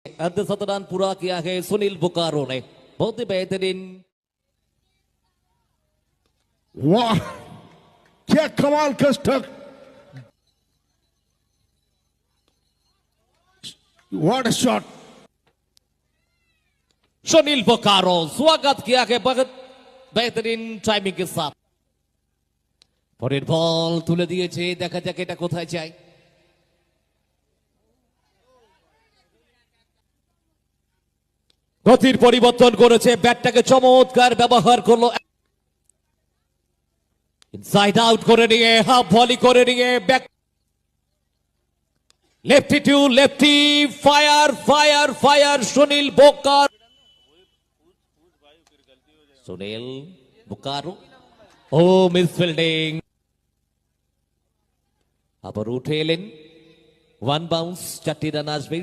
अर्धशतरान पूरा किया है सुनील बोकारो ने, बहुत ही बेहतरीन। वाह क्या कमाल का stroke, what a shot. Sunil Bokaro स्वागत किया है बहुत बेहतरीन टाइमिंग के साथ। পরের বল তুলে দিয়েছে, দেখা যাক এটা কোথায় যায়। গতির পরিবর্তন করেছে, ব্যাটটাকে চমৎকার ব্যবহার করলো, ইনসাইড আউট করে নিয়ে হাফ ভলি করে নিয়ে back lefty to lefty, fire fire fire Sunil Bokar, Sunil Bokaro, ও মিস ফিল্ডিং। আবার উঠে এলেন, ওয়ান বাউন্স, 4টি রান আসবে।